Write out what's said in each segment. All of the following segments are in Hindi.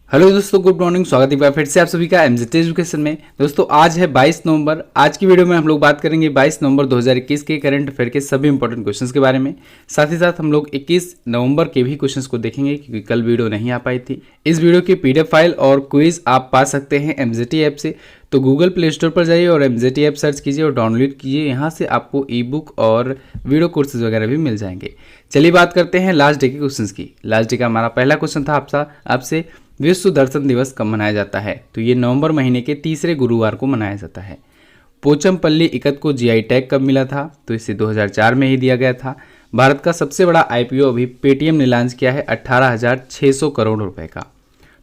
हेलो दोस्तों, गुड मॉर्निंग। स्वागत है फिर से आप सभी का एमजेटी एजुकेशन में। दोस्तों आज है 22 नवंबर। आज की वीडियो में हम लोग बात करेंगे 22 नवंबर 2021 के करंट अफेयर के सभी इंपॉर्टेंट क्वेश्चंस के बारे में। साथ ही साथ हम लोग 21 नवंबर के भी क्वेश्चंस को देखेंगे क्योंकि कल वीडियो नहीं आ पाई थी। इस वीडियो की पीडीएफ फाइल और क्विज आप पा सकते हैं एमजेटी ऐप से। तो गूगल प्ले स्टोर पर जाइए और एमजेटी ऐप सर्च कीजिए और डाउनलोड कीजिए। यहाँ से आपको ई बुक और वीडियो कोर्सेज वगैरह भी मिल जाएंगे। चलिए बात करते हैं लास्ट डे के क्वेश्चंस की। लास्ट डे का हमारा पहला क्वेश्चन था आपसे विश्व दर्शन दिवस कब मनाया जाता है। तो ये नवंबर महीने के तीसरे गुरुवार को मनाया जाता है। पोचमपल्ली इकत को जीआई टैग कब मिला था। तो इसे 2004 में ही दिया गया था। भारत का सबसे बड़ा आईपीओ अभी पेटीएम ने लॉन्च किया है 18,600 करोड़ रुपए का।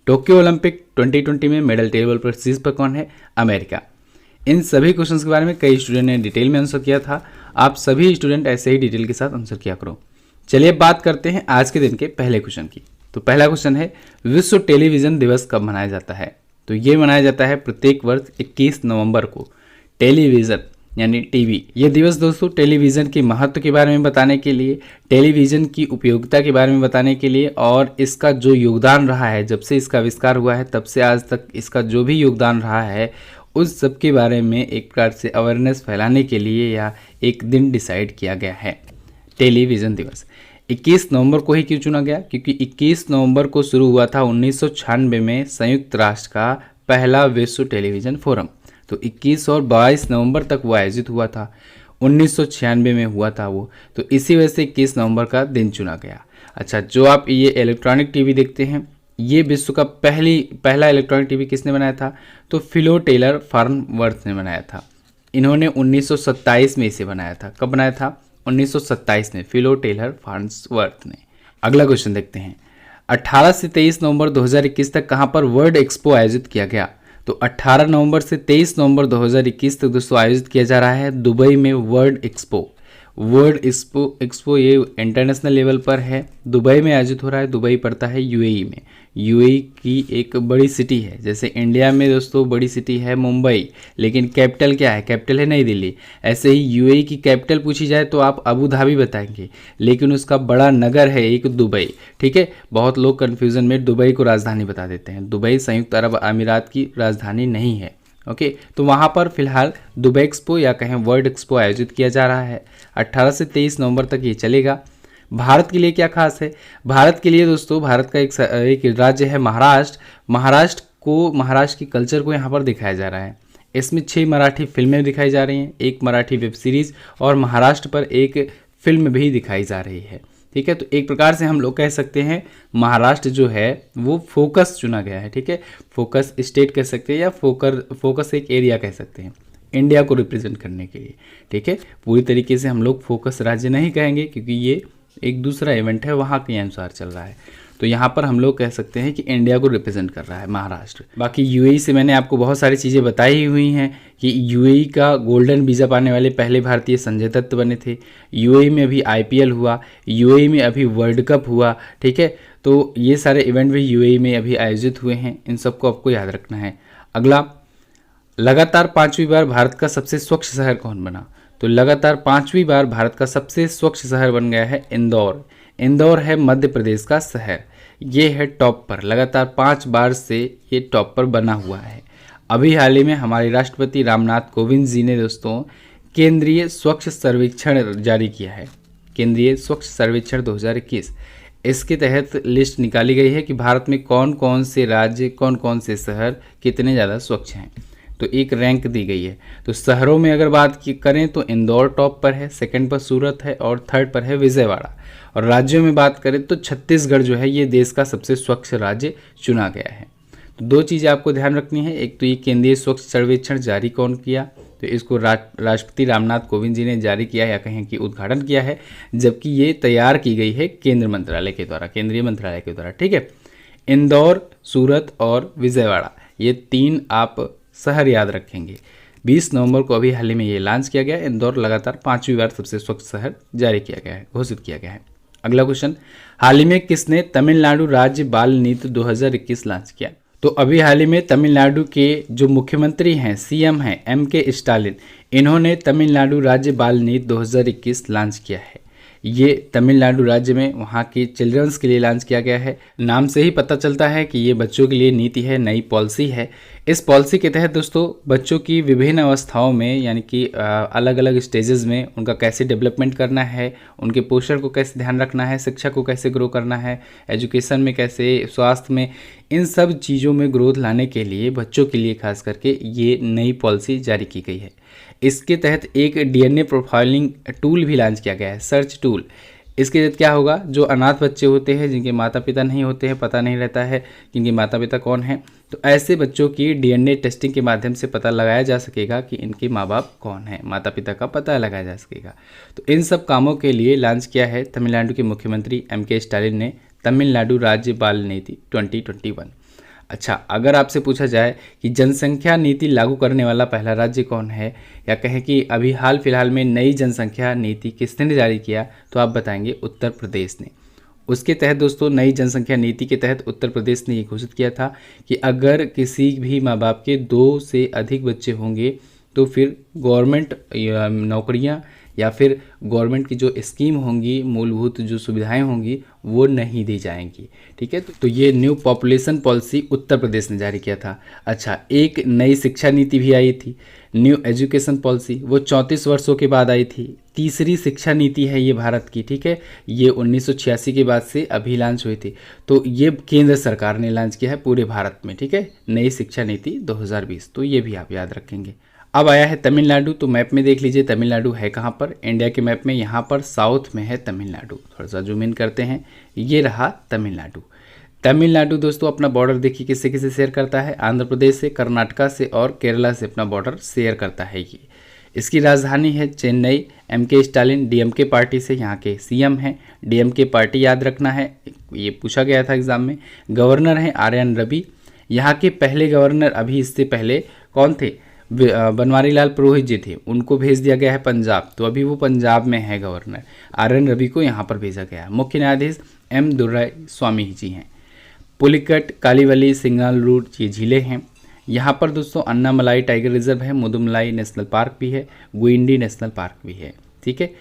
टोक्यो ओलंपिक 2020 में मेडल टेबल पर शीर्ष पर कौन है। अमेरिका। इन सभी क्वेश्चंस के बारे में कई स्टूडेंट ने डिटेल में आंसर किया था। आप सभी स्टूडेंट ऐसे ही डिटेल के साथ आंसर किया करो। चलिए बात करते हैं आज के दिन के पहले क्वेश्चन की। तो पहला क्वेश्चन है विश्व टेलीविजन दिवस कब मनाया जाता है। तो ये मनाया जाता है प्रत्येक वर्ष 21 नवंबर को। टेलीविजन यानी टीवी। ये दिवस दोस्तों टेलीविजन के महत्व के बारे में बताने के लिए, टेलीविजन की उपयोगिता के बारे में बताने के लिए और इसका जो योगदान रहा है जब से इसका आविष्कार हुआ है तब से आज तक इसका जो भी योगदान रहा है उस सब के बारे में एक प्रकार से अवेयरनेस फैलाने के लिए या एक दिन डिसाइड किया गया है टेलीविजन दिवस। 21 नवंबर को ही क्यों चुना गया? क्योंकि 21 नवंबर को शुरू हुआ था 1996 में संयुक्त राष्ट्र का पहला विश्व टेलीविजन फोरम। तो 21 और 22 नवंबर तक वो आयोजित हुआ था। 1996 में हुआ था वो। तो इसी वजह से 21 नवंबर का दिन चुना गया। अच्छा, जो आप ये इलेक्ट्रॉनिक टीवी देखते हैं, ये विश्व का पहला इलेक्ट्रॉनिक टीवी किसने बनाया था? तो फिलो टेलर फार्नवर्थ ने बनाया था। इन्होंने 1927 में इसे बनाया था। कब बनाया था? 1927 में फिलो टेलर फार्नवर्थ ने। अगला क्वेश्चन देखते हैं। 18 से 23 नवंबर 2021 तक कहां पर वर्ल्ड एक्सपो आयोजित किया गया? तो 18 नवंबर से 23 नवंबर 2021 तक दोस्तों आयोजित किया जा रहा है दुबई में वर्ल्ड एक्सपो। वर्ल्ड एक्सपो ये इंटरनेशनल लेवल पर है, दुबई में आयोजित हो रहा है। दुबई पड़ता है यूएई में। यूएई की एक बड़ी सिटी है। जैसे इंडिया में दोस्तों बड़ी सिटी है मुंबई, लेकिन कैपिटल क्या है? कैपिटल है नई दिल्ली। ऐसे ही यूएई की कैपिटल पूछी जाए तो आप अबू धाबी बताएंगे, लेकिन उसका बड़ा नगर है एक दुबई। ठीक है, बहुत लोग कन्फ्यूजन में दुबई को राजधानी बता देते हैं। दुबई संयुक्त अरब अमीरात की राजधानी नहीं है। ओके, तो वहाँ पर फिलहाल दुबई एक्सपो या कहें वर्ल्ड एक्सपो आयोजित किया जा रहा है। 18 से 23 नवंबर तक ये चलेगा। भारत के लिए क्या खास है? भारत के लिए दोस्तों भारत का एक राज्य है महाराष्ट्र। महाराष्ट्र की कल्चर को यहाँ पर दिखाया जा रहा है। इसमें 6 मराठी फिल्में दिखाई जा रही हैं, 1 मराठी वेब सीरीज और महाराष्ट्र पर एक फिल्म भी दिखाई जा रही है। ठीक है, तो एक प्रकार से हम लोग कह सकते हैं महाराष्ट्र जो है वो फोकस चुना गया है। ठीक है, फोकस स्टेट कह सकते हैं या फोकस एक एरिया कह सकते हैं इंडिया को रिप्रेजेंट करने के लिए। ठीक है, पूरी तरीके से हम लोग फोकस राज्य नहीं कहेंगे क्योंकि ये एक दूसरा इवेंट है, वहाँ के अनुसार चल रहा है। तो यहाँ पर हम लोग कह सकते हैं कि इंडिया को रिप्रेजेंट कर रहा है महाराष्ट्र। बाकी यूएई से मैंने आपको बहुत सारी चीज़ें बताई हुई हैं कि यूएई का गोल्डन वीज़ा पाने वाले पहले भारतीय संजय दत्त बने थे। यूएई में अभी आईपीएल हुआ, यूएई में अभी वर्ल्ड कप हुआ। ठीक है, तो ये सारे इवेंट भी यूएई में अभी आयोजित हुए हैं। इन सबको आपको याद रखना है। अगला, लगातार 5वीं बार भारत का सबसे स्वच्छ शहर कौन बना? तो लगातार 5वीं बार भारत का सबसे स्वच्छ शहर बन गया है इंदौर। इंदौर है मध्य प्रदेश का शहर। ये है टॉप पर, लगातार 5 बार से ये टॉप पर बना हुआ है। अभी हाल ही में हमारे राष्ट्रपति रामनाथ कोविंद जी ने दोस्तों केंद्रीय स्वच्छ सर्वेक्षण जारी किया है। केंद्रीय स्वच्छ सर्वेक्षण 2021। इसके तहत लिस्ट निकाली गई है कि भारत में कौन कौन से राज्य, कौन कौन से शहर कितने ज़्यादा स्वच्छ हैं। तो एक रैंक दी गई है। तो शहरों में अगर बात करें तो इंदौर टॉप पर है, सेकंड पर सूरत है और थर्ड पर है विजयवाड़ा। और राज्यों में बात करें तो छत्तीसगढ़ जो है ये देश का सबसे स्वच्छ राज्य चुना गया है। तो 2 चीज़ें आपको ध्यान रखनी है। एक तो ये केंद्रीय स्वच्छ सर्वेक्षण जारी कौन किया? तो इसको राष्ट्रपति रामनाथ कोविंद जी ने जारी किया या कहें कि उद्घाटन किया है, जबकि ये तैयार की गई है केंद्रीय मंत्रालय के द्वारा। ठीक है, इंदौर, सूरत और विजयवाड़ा, ये 3 आप शहर याद रखेंगे। 20 नवंबर को अभी हाल ही में ये लॉन्च किया गया। इंदौर लगातार 5वीं बार सबसे स्वच्छ शहर जारी किया गया है, घोषित किया गया है। अगला क्वेश्चन, हाल ही में किसने तमिलनाडु राज्य बाल नीति 2021 लॉन्च किया? तो अभी हाल ही में तमिलनाडु के जो मुख्यमंत्री हैं, सीएम हैं MK स्टालिन, इन्होंने तमिलनाडु राज्य बाल नीति 2021 लॉन्च किया है। ये तमिलनाडु राज्य में वहाँ की चिल्ड्रंस के लिए लॉन्च किया गया है। नाम से ही पता चलता है कि ये बच्चों के लिए नीति है, नई पॉलिसी है। इस पॉलिसी के तहत दोस्तों बच्चों की विभिन्न अवस्थाओं में यानी कि अलग अलग स्टेजेस में उनका कैसे डेवलपमेंट करना है, उनके पोषण को कैसे ध्यान रखना है, शिक्षा को कैसे ग्रो करना है, एजुकेशन में कैसे, स्वास्थ्य में, इन सब चीज़ों में ग्रोथ लाने के लिए बच्चों के लिए खास करके ये नई पॉलिसी जारी की गई है। इसके तहत एक डीएनए प्रोफाइलिंग टूल भी लॉन्च किया गया है, सर्च टूल। इसके तहत क्या होगा, जो अनाथ बच्चे होते हैं, जिनके माता पिता नहीं होते हैं, पता नहीं रहता है कि इनके माता पिता कौन हैं, तो ऐसे बच्चों की डीएनए टेस्टिंग के माध्यम से पता लगाया जा सकेगा कि इनके माँ बाप कौन हैं, माता पिता का पता लगाया जा सकेगा। तो इन सब कामों के लिए लॉन्च किया है तमिलनाडु के मुख्यमंत्री एम.के. स्टालिन ने तमिलनाडु राज्य बाल नीति 2021। अच्छा, अगर आपसे पूछा जाए कि जनसंख्या नीति लागू करने वाला पहला राज्य कौन है, या कहें कि अभी हाल फिलहाल में नई जनसंख्या नीति किसने जारी किया, तो आप बताएंगे उत्तर प्रदेश ने। उसके तहत दोस्तों नई जनसंख्या नीति के तहत उत्तर प्रदेश ने ये घोषित किया था कि अगर किसी भी माँ बाप के 2 से अधिक बच्चे होंगे तो फिर गवर्नमेंट नौकरियाँ या फिर गवर्नमेंट की जो स्कीम होंगी, मूलभूत जो सुविधाएं होंगी वो नहीं दी जाएंगी। ठीक है, तो ये new population policy Uttar Pradesh ने जारी किया था। अच्छा, एक नई शिक्षा नीति भी आई थी, न्यू एजुकेशन पॉलिसी, वो 34 वर्षों के बाद आई थी। तीसरी शिक्षा नीति है ये भारत की। ठीक है, ये 1986 के बाद से अभी लॉन्च हुई थी। तो ये केंद्र सरकार ने लॉन्च किया है पूरे भारत में। ठीक है, नई शिक्षा नीति 2020, तो ये भी आप याद रखेंगे। अब आया है तमिलनाडु, तो मैप में देख लीजिए तमिलनाडु है कहाँ पर, इंडिया के मैप में यहाँ पर साउथ में है तमिलनाडु। थोड़ा सा जूम इन करते हैं, ये रहा तमिलनाडु। तमिलनाडु दोस्तों अपना बॉर्डर देखिए किससे किससे शेयर करता है, आंध्र प्रदेश से, कर्नाटका से और केरला से अपना बॉर्डर शेयर करता है ये। इसकी राजधानी है Chennai. MK. Stalin DMK party से यहाँ के सीएम हैं। डीएमके पार्टी याद रखना है, ये पूछा गया था एग्जाम में। गवर्नर हैं आर.एन. रवि, यहाँ के पहले गवर्नर अभी इससे पहले कौन थे, बनवारी लाल पुरोहित जी थे, उनको भेज दिया गया है पंजाब, तो अभी वो पंजाब में है गवर्नर। आर.एन. रवि को यहाँ पर भेजा गया है। मुख्य न्यायाधीश एम. दुर्राय स्वामी जी हैं। पुलिकट, कालीवली, सिंगालूर ये झीलें हैं। यहाँ पर दोस्तों अन्नामलाई टाइगर रिजर्व है, मुदुमलाई नेशनल पार्क भी है, गुइंडी नेशनल पार्क भी है। ठीक है,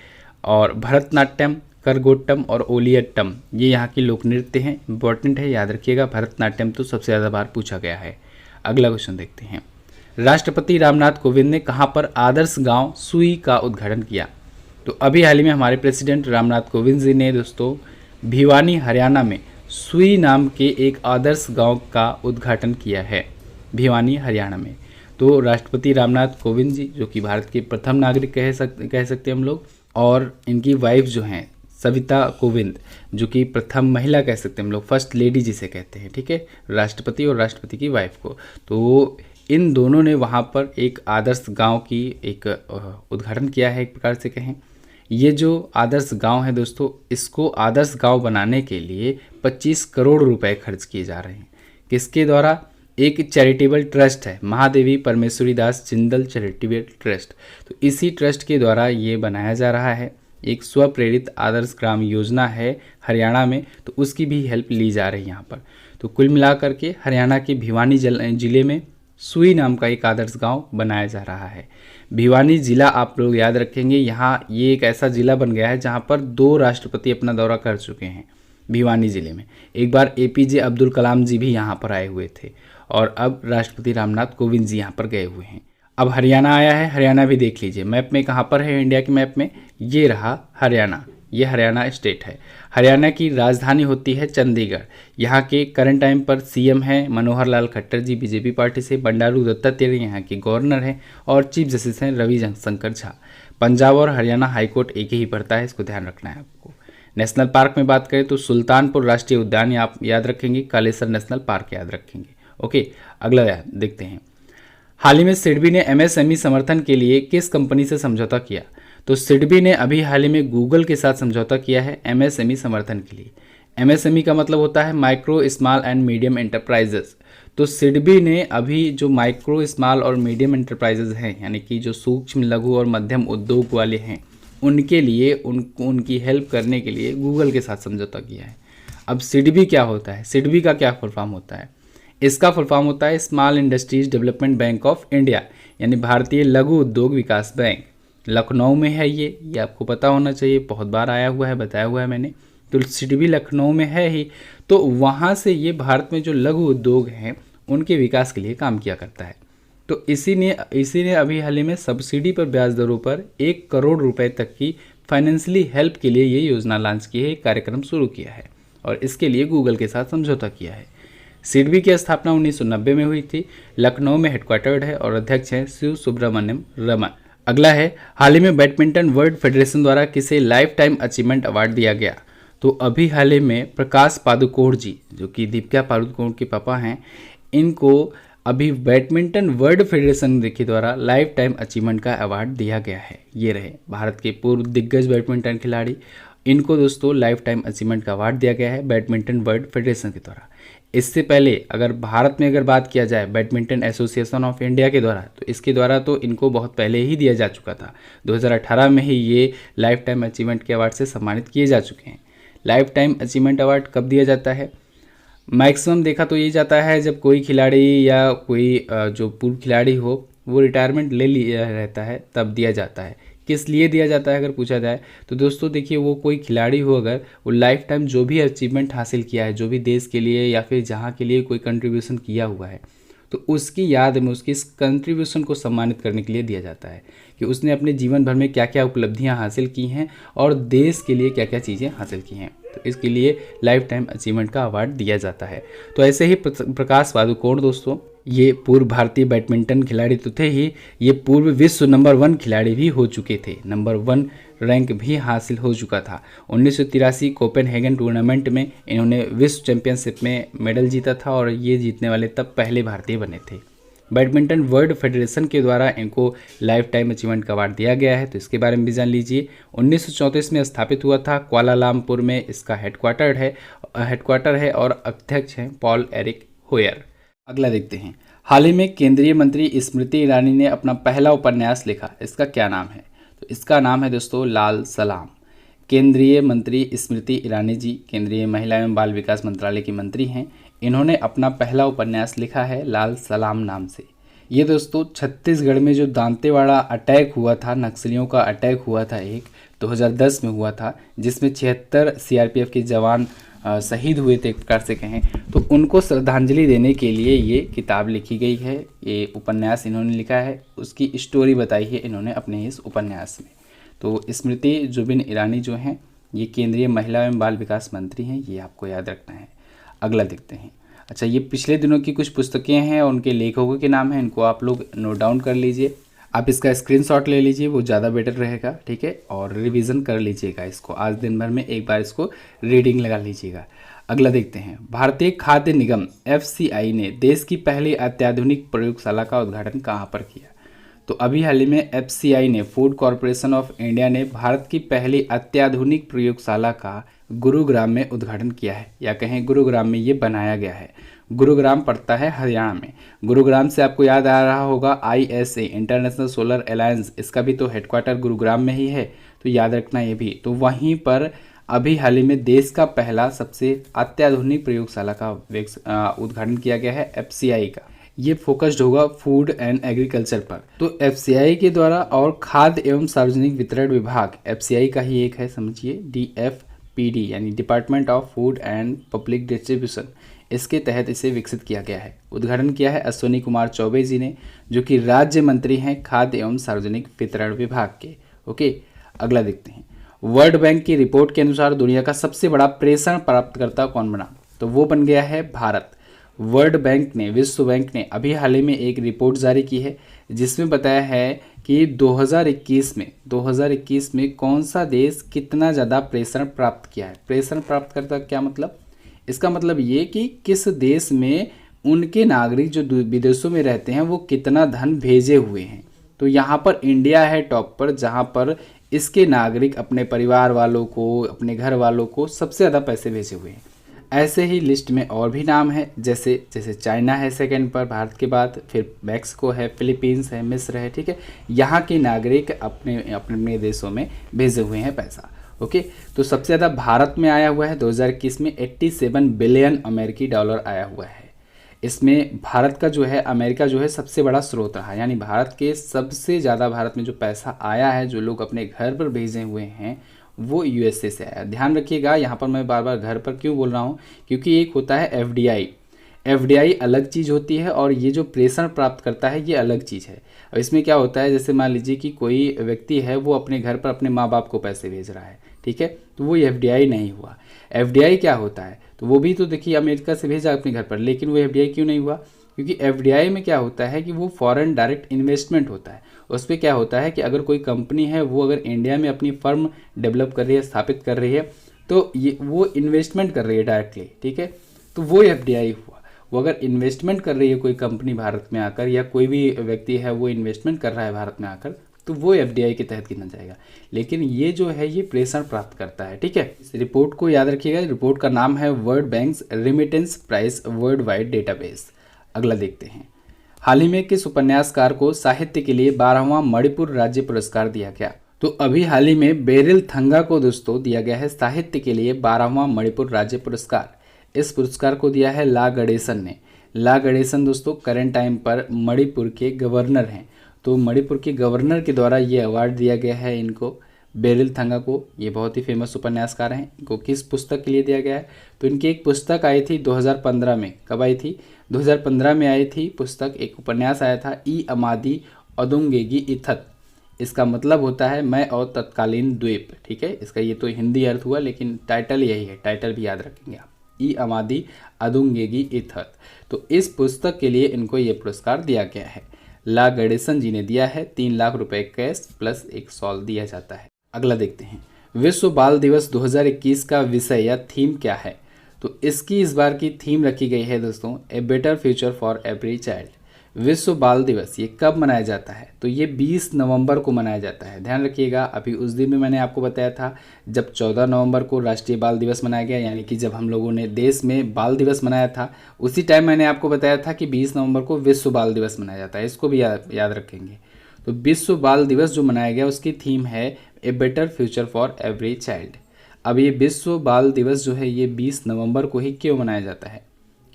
और भरतनाट्यम, करगोट्टम और ओलियट्टम ये यहाँ की लोक नृत्य हैं। इंपॉर्टेंट है, याद रखिएगा। भरतनाट्यम तो सबसे ज़्यादा बार पूछा गया है। अगला क्वेश्चन देखते हैं। राष्ट्रपति रामनाथ कोविंद ने कहाँ पर आदर्श गांव सुई का उद्घाटन किया, तो अभी हाल ही में हमारे प्रेसिडेंट रामनाथ कोविंद जी ने दोस्तों भिवानी हरियाणा में सुई नाम के एक आदर्श गांव का उद्घाटन किया है, भिवानी हरियाणा में। तो राष्ट्रपति रामनाथ कोविंद जी जो कि भारत के प्रथम नागरिक कह सकते हैं हम लोग, और इनकी वाइफ जो हैं सविता कोविंद जो कि प्रथम महिला कह सकते हैं हम लोग, फर्स्ट लेडी जिसे कहते हैं। ठीक है, राष्ट्रपति और राष्ट्रपति की वाइफ को, तो इन दोनों ने वहाँ पर एक आदर्श गांव की एक उद्घाटन किया है, एक प्रकार से कहें। ये जो आदर्श गांव है दोस्तों, इसको आदर्श गांव बनाने के लिए 25 करोड़ रुपए खर्च किए जा रहे हैं। किसके द्वारा, एक चैरिटेबल ट्रस्ट है, महादेवी परमेश्वरी दास जिंदल चैरिटेबल ट्रस्ट, तो इसी ट्रस्ट के द्वारा ये बनाया जा रहा है। एक स्वप्रेरित आदर्श ग्राम योजना है हरियाणा में, तो उसकी भी हेल्प ली जा रही है यहाँ पर। तो कुल मिलाकर के हरियाणा के भिवानी जिले में सुई नाम का एक आदर्श गांव बनाया जा रहा है। भिवानी जिला आप लोग याद रखेंगे, यहाँ ये एक ऐसा जिला बन गया है जहाँ पर 2 राष्ट्रपति अपना दौरा कर चुके हैं भिवानी जिले में। एक बार एपीजे अब्दुल कलाम जी भी यहाँ पर आए हुए थे, और अब राष्ट्रपति रामनाथ कोविंद जी यहाँ पर गए हुए हैं। अब हरियाणा आया है, हरियाणा भी देख लीजिए मैप में कहाँ पर है, इंडिया के मैप में ये रहा हरियाणा, ये हरियाणा स्टेट है। हरियाणा की राजधानी होती है चंडीगढ़। यहाँ के करंट टाइम पर सीएम हैं मनोहर लाल खट्टर जी बीजेपी पार्टी से, बंडारू दत्तात्रेय यहाँ के गवर्नर हैं, और चीफ जस्टिस हैं रवि शंकर झा। पंजाब और हरियाणा हाईकोर्ट एक ही पड़ता है, इसको ध्यान रखना है आपको। नेशनल पार्क में बात करें तो सुल्तानपुर राष्ट्रीय उद्यान आप याद रखेंगे, कालेसर नेशनल पार्क याद रखेंगे। ओके, अगला देखते हैं। हाल ही में सिडबी ने एमएसएमई समर्थन के लिए किस कंपनी से समझौता किया, तो सिडबी ने अभी हाल ही में गूगल के साथ समझौता किया है एमएसएमई समर्थन के लिए। एमएसएमई का मतलब होता है micro small and medium enterprises. तो सिडबी ने अभी जो माइक्रो स्मॉल और मीडियम एंटरप्राइजेस हैं, यानी कि जो सूक्ष्म लघु और मध्यम उद्योग वाले हैं, उनके लिए उनकी हेल्प करने के लिए गूगल के साथ समझौता किया है। अब सिडबी क्या होता है, सिडबी का क्या फुल फॉर्म होता है, इसका फुल फॉर्म होता है small industries development bank of India, यानी भारतीय लघु उद्योग विकास बैंक। लखनऊ में है ये आपको पता होना चाहिए, बहुत बार आया हुआ है, बताया हुआ है मैंने। तो सिटी भी लखनऊ में है ही, तो वहाँ से ये भारत में जो लघु उद्योग हैं उनके विकास के लिए काम किया करता है। तो इसी ने अभी हाल ही में सब्सिडी पर ब्याज दरों पर 1 करोड़ रुपए तक की फाइनेंशियली हेल्प के लिए ये योजना लॉन्च की है, एक कार्यक्रम शुरू किया है और इसके लिए गूगल के साथ समझौता किया है। सिडबी की स्थापना 1990 में हुई थी, लखनऊ में हेडक्वार्टर्ड है और अध्यक्ष हैं शिव सुब्रमण्यम रमन। अगला है, हाल ही में बैडमिंटन वर्ल्ड फेडरेशन द्वारा किसे लाइफ टाइम अचीवमेंट अवार्ड दिया गया। तो अभी हाल ही में प्रकाश पादुकोण जी, जो कि दीपिका पादुकोण के पापा हैं, इनको अभी बैडमिंटन वर्ल्ड फेडरेशन के द्वारा लाइफ टाइम अचीवमेंट का अवार्ड दिया गया है। ये रहे भारत के पूर्व दिग्गज बैडमिंटन खिलाड़ी, इनको दोस्तों लाइफ टाइम अचीवमेंट का अवार्ड दिया गया है बैडमिंटन वर्ल्ड फेडरेशन के द्वारा। इससे पहले अगर भारत में अगर बात किया जाए बैडमिंटन एसोसिएशन ऑफ इंडिया के द्वारा, तो इसके द्वारा तो इनको बहुत पहले ही दिया जा चुका था। 2018 में ही ये लाइफ टाइम अचीवमेंट के अवार्ड से सम्मानित किए जा चुके हैं। लाइफ टाइम अचीवमेंट अवार्ड कब दिया जाता है? मैक्सिमम देखा तो ये जाता है जब कोई खिलाड़ी या कोई जो पूर्व खिलाड़ी हो वो रिटायरमेंट ले लिया रहता है, तब दिया जाता है। किस लिए दिया जाता है अगर पूछा जाए तो दोस्तों देखिए, वो कोई खिलाड़ी हो अगर वो लाइफ टाइम जो भी अचीवमेंट हासिल किया है, जो भी देश के लिए या फिर जहाँ के लिए कोई कंट्रीब्यूशन किया हुआ है, तो उसकी याद में उसकी इस कंट्रीब्यूशन को सम्मानित करने के लिए दिया जाता है कि उसने अपने जीवन भर में क्या क्या उपलब्धियां हासिल की हैं और देश के लिए क्या क्या चीज़ें हासिल की हैं। तो इसके लिए लाइफ टाइम अचीवमेंट का अवार्ड दिया जाता है। तो ऐसे ही प्रकाश पादुकोण दोस्तों, ये पूर्व भारतीय बैडमिंटन खिलाड़ी तो थे ही, ये पूर्व विश्व नंबर 1 खिलाड़ी भी हो चुके थे, नंबर 1 रैंक भी हासिल हो चुका था। 1983 कोपेनहेगन टूर्नामेंट में इन्होंने विश्व चैंपियनशिप में मेडल जीता था और ये जीतने वाले तब पहले भारतीय बने थे। बैडमिंटन वर्ल्ड फेडरेशन के द्वारा इनको लाइफ टाइम अचीवमेंट का अवार्ड दिया गया है, तो इसके बारे में भी जान लीजिए। 1934 में स्थापित हुआ था, कुआलालंपुर में इसका हेडक्वार्टर है और अध्यक्ष हैं पॉल एरिक होयर। अगला देखते हैं, हाल ही में केंद्रीय मंत्री स्मृति ईरानी ने अपना पहला उपन्यास लिखा, इसका क्या नाम है? तो इसका नाम है दोस्तों लाल सलाम। केंद्रीय मंत्री स्मृति ईरानी जी केंद्रीय महिला एवं बाल विकास मंत्रालय की मंत्री हैं। इन्होंने अपना पहला उपन्यास लिखा है लाल सलाम नाम से। ये दोस्तों छत्तीसगढ़ में जो दांतेवाड़ा अटैक हुआ था, नक्सलियों का अटैक हुआ था एक 2010 में हुआ था, जिसमें 76 सीआरपीएफ के जवान शहीद हुए थे, एक प्रकार से कहें तो उनको श्रद्धांजलि देने के लिए ये किताब लिखी गई है। ये उपन्यास इन्होंने लिखा है, उसकी स्टोरी बताई है इन्होंने अपने इस उपन्यास में। तो स्मृति जुबिन ईरानी जो हैं ये केंद्रीय महिला एवं बाल विकास मंत्री हैं, ये आपको याद रखना है। अगला देखते हैं। अच्छा, ये पिछले दिनों की कुछ पुस्तकें हैं और उनके लेखकों के नाम हैं, इनको आप लोग नोट डाउन कर लीजिए। आप इसका स्क्रीनशॉट ले लीजिए, वो ज़्यादा बेटर रहेगा, ठीक है। और रिवीजन कर लीजिएगा इसको, आज दिन भर में एक बार इसको रीडिंग लगा लीजिएगा। अगला देखते हैं, भारतीय खाद्य निगम FCI ने देश की पहली अत्याधुनिक प्रयोगशाला का उद्घाटन कहाँ पर किया? तो अभी हाल ही में FCI ने, फूड कॉरपोरेशन ऑफ इंडिया ने भारत की पहली अत्याधुनिक प्रयोगशाला का गुरुग्राम में उद्घाटन किया है, या कहें गुरुग्राम में ये बनाया गया है। गुरुग्राम पड़ता है हरियाणा में। गुरुग्राम से आपको याद आ रहा होगा ISA इंटरनेशनल सोलर अलायंस, इसका भी तो हेडक्वार्टर गुरुग्राम में ही है, तो याद रखना ये भी। तो वहीं पर अभी हाल ही में देश का पहला सबसे अत्याधुनिक प्रयोगशाला का उद्घाटन किया गया है FCI का। ये फोकस्ड होगा फूड एंड एग्रीकल्चर पर। तो FCI के द्वारा और खाद्य एवं सार्वजनिक वितरण विभाग FCI का ही एक है, समझिए DFPD यानी department of food and public distribution, इसके तहत इसे विकसित किया गया है। उद्घाटन किया है अश्विनी कुमार चौबे जी ने, जो कि राज्य मंत्री हैं खाद्य एवं सार्वजनिक वितरण विभाग के। ओके, अगला देखते हैं। वर्ल्ड बैंक की रिपोर्ट के अनुसार दुनिया का सबसे बड़ा प्रेषण प्राप्तकर्ता कौन बना? तो वो बन गया है भारत। वर्ल्ड बैंक ने, विश्व बैंक ने अभी हाल ही में एक रिपोर्ट जारी की है, जिसमें बताया है कि 2021 में कौन सा देश कितना ज़्यादा प्रेषण प्राप्त किया है। प्रेषण प्राप्तकर्ता क्या मतलब? इसका मतलब ये कि किस देश में उनके नागरिक जो विदेशों में रहते हैं वो कितना धन भेजे हुए हैं। तो यहाँ पर इंडिया है टॉप पर, जहाँ पर इसके नागरिक अपने परिवार वालों को, अपने घर वालों को सबसे ज़्यादा पैसे भेजे हुए हैं। ऐसे ही लिस्ट में और भी नाम है, जैसे चाइना है सेकंड पर भारत के बाद, फिर मैक्सिको है, फिलीपींस है, मिस्र है, ठीक है। यहाँ के नागरिक अपने देशों में भेजे हुए हैं पैसा। ओके, तो सबसे ज़्यादा भारत में आया हुआ है 2021 में 87 बिलियन अमेरिकी डॉलर आया हुआ है। इसमें भारत का जो है, अमेरिका जो है सबसे बड़ा स्रोत रहा, यानी भारत के सबसे ज़्यादा भारत में जो पैसा आया है, जो लोग अपने घर पर भेजे हुए हैं, वो यूएसए से आया। ध्यान रखिएगा, यहाँ पर मैं बार बार घर पर क्यों बोल रहा हूँ, क्योंकि एक होता है एफडीआई। एफडीआई अलग चीज़ होती है और ये जो प्रेषण प्राप्त करता है ये अलग चीज़ है। और इसमें क्या होता है, जैसे मान लीजिए कि कोई व्यक्ति है, वो अपने घर पर अपने माँ बाप को पैसे भेज रहा है, ठीक है, तो वो एफडीआई नहीं हुआ। एफडीआई क्या होता है, तो वो भी तो देखिए अमेरिका से भेजा अपने घर पर, लेकिन वो एफडीआई क्यों नहीं हुआ, क्योंकि एफडीआई में क्या होता है कि वो फॉरेन डायरेक्ट इन्वेस्टमेंट होता है। उस पर क्या होता है कि अगर कोई कंपनी है, वो अगर इंडिया में अपनी फर्म डेवलप कर रही है, स्थापित कर रही है, तो ये वो इन्वेस्टमेंट कर रही है डायरेक्टली, ठीक है, तो वो एफडीआई हुआ। वो अगर इन्वेस्टमेंट कर रही है कोई कंपनी भारत में आकर, या कोई भी व्यक्ति है वो इन्वेस्टमेंट कर रहा है भारत में आकर, तो वो एफडीआई के तहत गिना जाएगा। लेकिन ये जो है ये प्रेषण प्राप्त करता है, ठीक है। इस रिपोर्ट को याद रखिएगा, रिपोर्ट का नाम है world banks remittance price world wide database. अगला देखते हैं, हाल ही में किस उपन्यासकार को साहित्य के लिए 12वां मणिपुर राज्य पुरस्कार दिया गया। तो अभी हाल ही में बेरिल थंगा को दोस्तों दिया गया है साहित्य के लिए 12वां मणिपुर राज्य पुरस्कार। इस पुरस्कार को दिया है ला गणेशन ने। ला गणेशन दोस्तों करंट टाइम पर मणिपुर के गवर्नर हैं, तो मणिपुर के गवर्नर के द्वारा ये अवार्ड दिया गया है इनको, बेरिल थंगा को। ये बहुत ही फेमस उपन्यासकार हैं। इनको किस पुस्तक के लिए दिया गया है, तो इनकी एक पुस्तक आई थी 2015 में। कब आई थी, 2015 में आई थी पुस्तक, एक उपन्यास आया था, ई अमादी अदुंगेगी इथत। इसका मतलब होता है मैं और तत्कालीन द्वीप, ठीक है। इसका ये तो हिंदी अर्थ हुआ, लेकिन टाइटल यही है, टाइटल भी याद रखेंगे आप, ई अमादी अदुंगेगी इथत। तो इस पुस्तक के लिए इनको ये पुरस्कार दिया गया है। ला गणेशन जी ने दिया है। 3 लाख रुपए कैश प्लस एक शॉल दिया जाता है। अगला देखते हैं, विश्व बाल दिवस 2021 का विषय या थीम क्या है। तो इसकी इस बार की थीम रखी गई है दोस्तों, a better future for every child. विश्व बाल दिवस ये कब मनाया जाता है, तो ये 20 नवंबर को मनाया जाता है। ध्यान रखिएगा, अभी उस दिन में मैंने आपको बताया था जब 14 नवंबर को राष्ट्रीय बाल दिवस मनाया गया, यानी कि जब हम लोगों ने देश में बाल दिवस मनाया था, उसी टाइम मैंने आपको बताया था कि 20 नवंबर को विश्व बाल दिवस मनाया जाता है। इसको भी याद रखेंगे। तो विश्व बाल दिवस जो मनाया गया उसकी थीम है a better future for every child. अब ये विश्व बाल दिवस जो है ये 20 नवंबर को ही क्यों मनाया जाता है,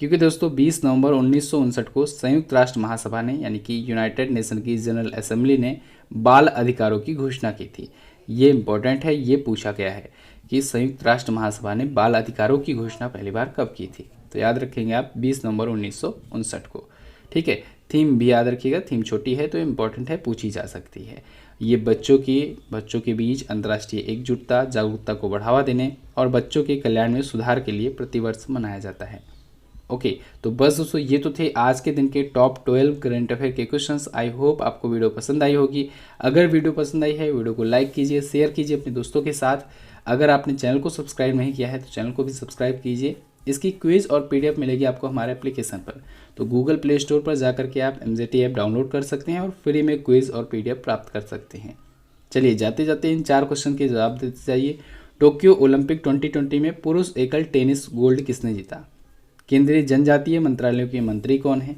क्योंकि दोस्तों 20 नवंबर 1959 को संयुक्त राष्ट्र महासभा ने, यानी कि यूनाइटेड नेशन की जनरल असेंबली ने बाल अधिकारों की घोषणा की थी। ये इंपॉर्टेंट है, ये पूछा गया है कि संयुक्त राष्ट्र महासभा ने बाल अधिकारों की घोषणा पहली बार कब की थी। तो याद रखेंगे आप 20 नवंबर 1959 को, ठीक है। थीम भी याद रखिएगा, थीम छोटी है तो इम्पोर्टेंट है, पूछी जा सकती है। ये बच्चों के बीच अंतर्राष्ट्रीय एकजुटता, जागरूकता को बढ़ावा देने और बच्चों के कल्याण में सुधार के लिए प्रतिवर्ष मनाया जाता है। ओके, तो बस दोस्तों ये तो थे आज के दिन के टॉप 12 करंट अफेयर के क्वेश्चंस। आई होप आपको वीडियो पसंद आई होगी। अगर वीडियो पसंद आई है, वीडियो को लाइक कीजिए, शेयर कीजिए अपने दोस्तों के साथ। अगर आपने चैनल को सब्सक्राइब नहीं किया है तो चैनल को भी सब्सक्राइब कीजिए। इसकी क्विज और पीडीएफ मिलेगी आपको हमारे एप्लीकेशन पर, तो गूगल प्ले स्टोर पर जाकर के आप MZT ऐप डाउनलोड कर सकते हैं और फ्री में क्विज और पीडीएफ प्राप्त कर सकते हैं। चलिए जाते जाते इन 4 क्वेश्चन के जवाब देते जाइए। टोक्यो ओलंपिक 2020 में पुरुष एकल टेनिस गोल्ड किसने जीता। केंद्रीय जनजातीय मंत्रालयों के मंत्री कौन है।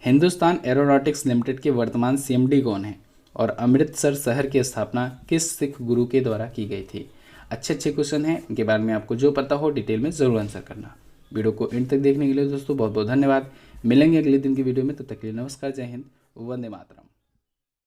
हिंदुस्तान एरोनॉटिक्स लिमिटेड के वर्तमान CMD कौन है। और अमृतसर शहर की स्थापना किस सिख गुरु के द्वारा की गई थी। अच्छे क्वेश्चन हैं, इनके बारे में आपको जो पता हो डिटेल में ज़रूर आंसर करना। वीडियो को एंड तक देखने के लिए दोस्तों बहुत बहुत धन्यवाद। मिलेंगे अगले दिन की वीडियो में, तब तक के लिए नमस्कार, जय हिंद, वंदे मातरम।